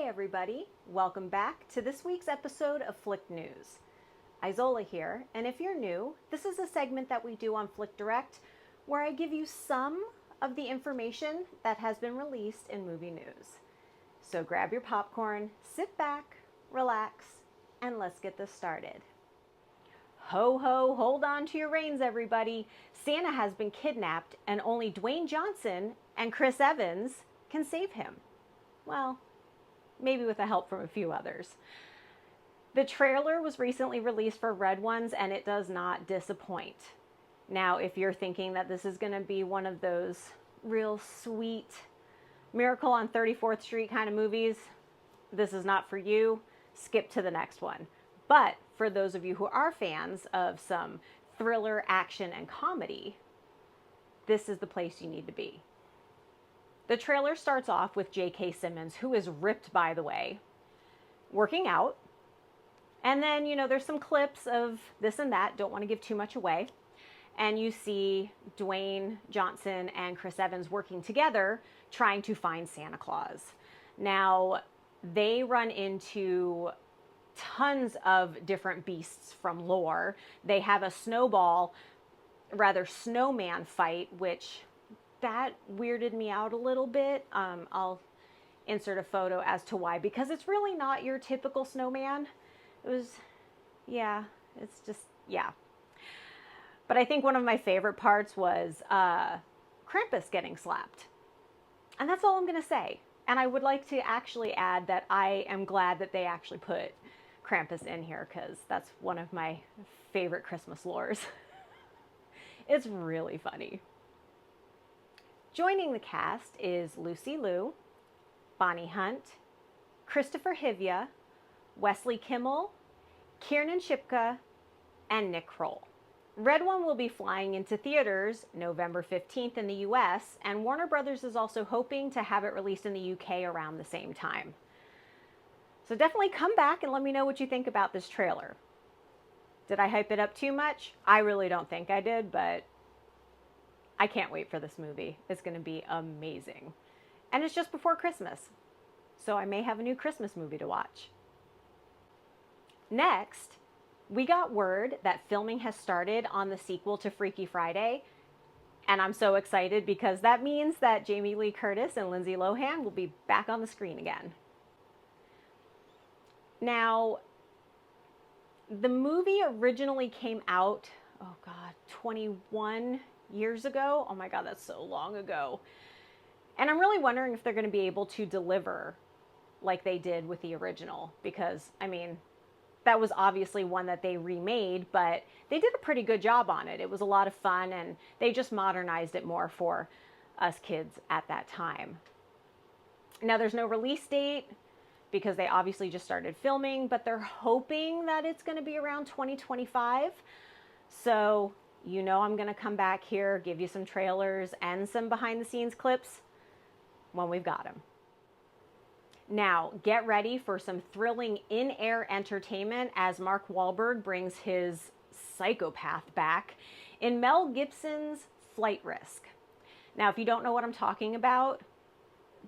Hey everybody, welcome back to this week's episode of Flick News. Izola here, and if you're new, this is a segment that we do on Flick Direct where I give you some of the information that has been released in movie news. So grab your popcorn, sit back, relax, and let's get this started. Ho ho, hold on to your reins everybody. Santa has been kidnapped and only Dwayne Johnson and Chris Evans can save him. Well, maybe with the help from a few others. The trailer was recently released for Red Ones and it does not disappoint. Now, if you're thinking that this is going to be one of those real sweet Miracle on 34th Street kind of movies, this is not for you. Skip to the next one. But for those of you who are fans of some thriller, action, and comedy, this is the place you need to be. The trailer starts off with JK Simmons, who is ripped, by the way, working out. And then, there's some clips of this and that. Don't want to give too much away. And you see Dwayne Johnson and Chris Evans working together, trying to find Santa Claus. Now, they run into tons of different beasts from lore. They have a snowman fight, which that weirded me out a little bit. I'll insert a photo as to why, because it's really not your typical snowman. It's just. But I think one of my favorite parts was Krampus getting slapped. And that's all I'm going to say. And I would like to actually add that I am glad that they actually put Krampus in here, because that's one of my favorite Christmas lores. It's really funny. Joining the cast is Lucy Liu, Bonnie Hunt, Christopher Hivya, Wesley Kimmel, Kiernan Shipka, and Nick Kroll. Red One will be flying into theaters November 15th in the US, and Warner Brothers is also hoping to have it released in the UK around the same time. So definitely come back and let me know what you think about this trailer. Did I hype it up too much? I really don't think I did, but I can't wait for this movie. It's going to be amazing. And it's just before Christmas, so I may have a new Christmas movie to watch. Next, we got word that filming has started on the sequel to Freaky Friday, and I'm so excited because that means that Jamie Lee Curtis and Lindsay Lohan will be back on the screen again. Now, the movie originally came out, 21 years ago. Oh my God, that's so long ago. And I'm really wondering if they're going to be able to deliver like they did with the original, because, that was obviously one that they remade, but they did a pretty good job on it. It was a lot of fun, and they just modernized it more for us kids at that time. Now, there's no release date because they obviously just started filming, but they're hoping that it's going to be around 2025. So, I'm going to come back here, give you some trailers and some behind-the-scenes clips when we've got them. Now, get ready for some thrilling in-air entertainment as Mark Wahlberg brings his psychopath back in Mel Gibson's Flight Risk. Now, if you don't know what I'm talking about,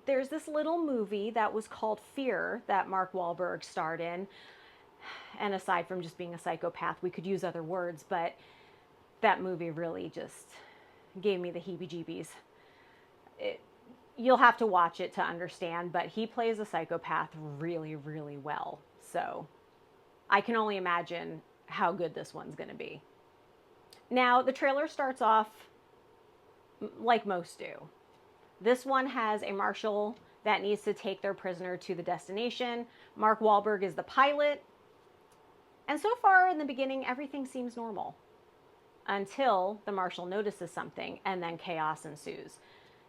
there's this little movie that was called Fear that Mark Wahlberg starred in. And aside from just being a psychopath, we could use other words, but that movie really just gave me the heebie-jeebies. You'll have to watch it to understand, but he plays a psychopath really, really well. So I can only imagine how good this one's going to be. Now, the trailer starts off like most do. This one has a marshal that needs to take their prisoner to the destination. Mark Wahlberg is the pilot. And so far in the beginning, everything seems normal until the marshal notices something, and then chaos ensues.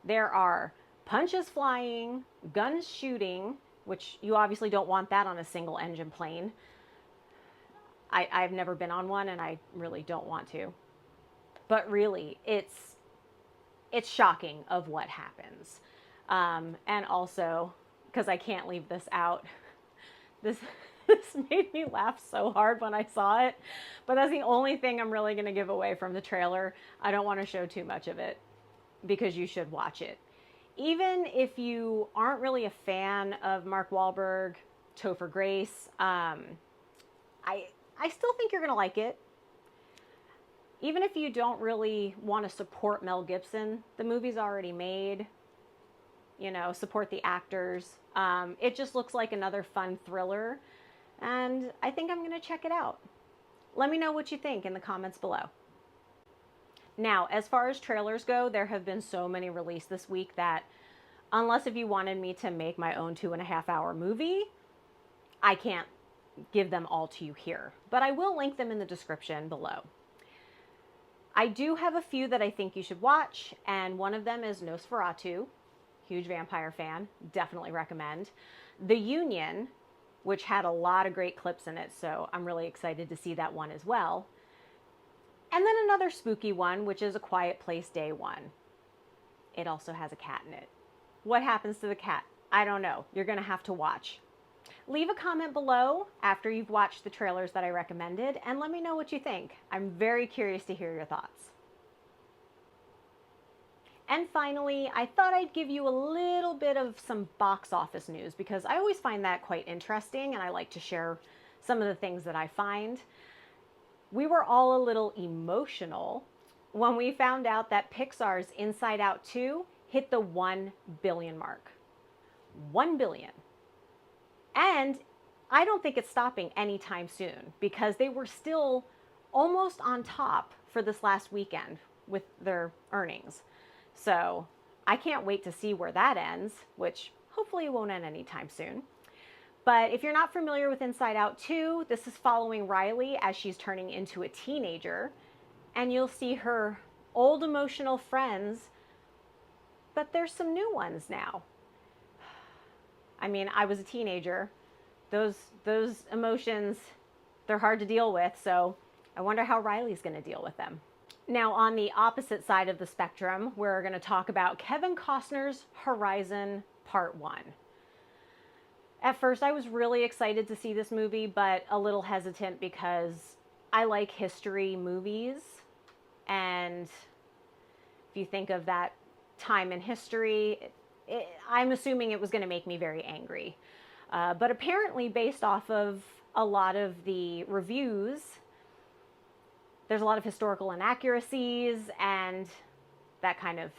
There are punches flying, guns shooting, which you obviously don't want that on a single engine plane. I've never been on one, and I really don't want to. But really, it's shocking of what happens. And also, because I can't leave this out, this made me laugh so hard when I saw it. But that's the only thing I'm really going to give away from the trailer. I don't want to show too much of it because you should watch it. Even if you aren't really a fan of Mark Wahlberg, Topher Grace, I still think you're going to like it. Even if you don't really want to support Mel Gibson, the movie's already made. You know, support the actors. It just looks like another fun thriller, and I think I'm going to check it out. Let me know what you think in the comments below. Now, as far as trailers go, there have been so many released this week that unless if you wanted me to make my own 2.5-hour movie, I can't give them all to you here, but I will link them in the description below. I do have a few that I think you should watch, and one of them is Nosferatu. Huge vampire fan, definitely recommend. The Union, which had a lot of great clips in it, so I'm really excited to see that one as well. And then another spooky one, which is A Quiet Place Day 1. It also has a cat in it. What happens to the cat? I don't know. You're going to have to watch. Leave a comment below after you've watched the trailers that I recommended, and let me know what you think. I'm very curious to hear your thoughts. And finally, I thought I'd give you a little bit of some box office news because I always find that quite interesting and I like to share some of the things that I find. We were all a little emotional when we found out that Pixar's Inside Out 2 hit the 1 billion mark. 1 billion. And I don't think it's stopping anytime soon because they were still almost on top for this last weekend with their earnings. So I can't wait to see where that ends, which hopefully it won't end anytime soon. But if you're not familiar with Inside Out 2, this is following Riley as she's turning into a teenager. And you'll see her old emotional friends, but there's some new ones now. I mean, I was a teenager. Those emotions, they're hard to deal with. So I wonder how Riley's going to deal with them. Now, on the opposite side of the spectrum, we're going to talk about Kevin Costner's Horizon Part 1. At first, I was really excited to see this movie, but a little hesitant because I like history movies. And if you think of that time in history, I'm assuming it was going to make me very angry. But apparently, based off of a lot of the reviews, there's a lot of historical inaccuracies, and that kind of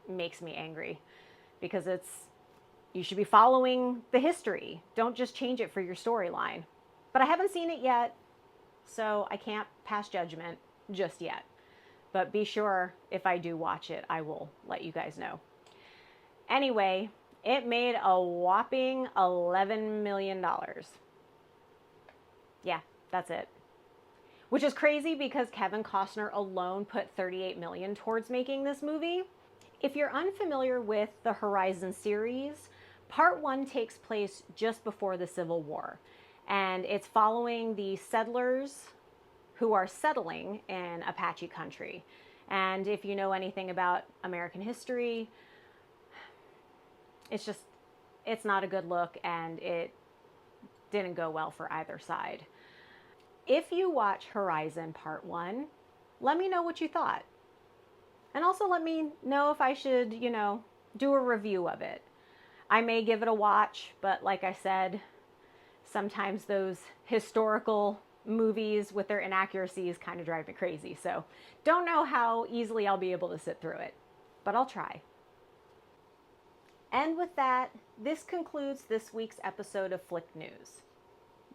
makes me angry because you should be following the history. Don't just change it for your storyline. But I haven't seen it yet, so I can't pass judgment just yet. But be sure if I do watch it, I will let you guys know. Anyway, it made a whopping $11 million. Yeah, that's it. Which is crazy because Kevin Costner alone put $38 million towards making this movie. If you're unfamiliar with the Horizon series, Part 1 takes place just before the Civil War. And it's following the settlers who are settling in Apache country. And if you know anything about American history, it's not a good look, and it didn't go well for either side. If you watch Horizon Part 1, let me know what you thought. And also let me know if I should, do a review of it. I may give it a watch, but like I said, sometimes those historical movies with their inaccuracies kind of drive me crazy. So don't know how easily I'll be able to sit through it, but I'll try. And with that, this concludes this week's episode of Flick News.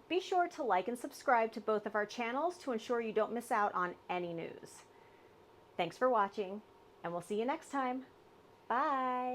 Be sure to like and subscribe to both of our channels to ensure you don't miss out on any news. Thanks for watching, and we'll see you next time. Bye!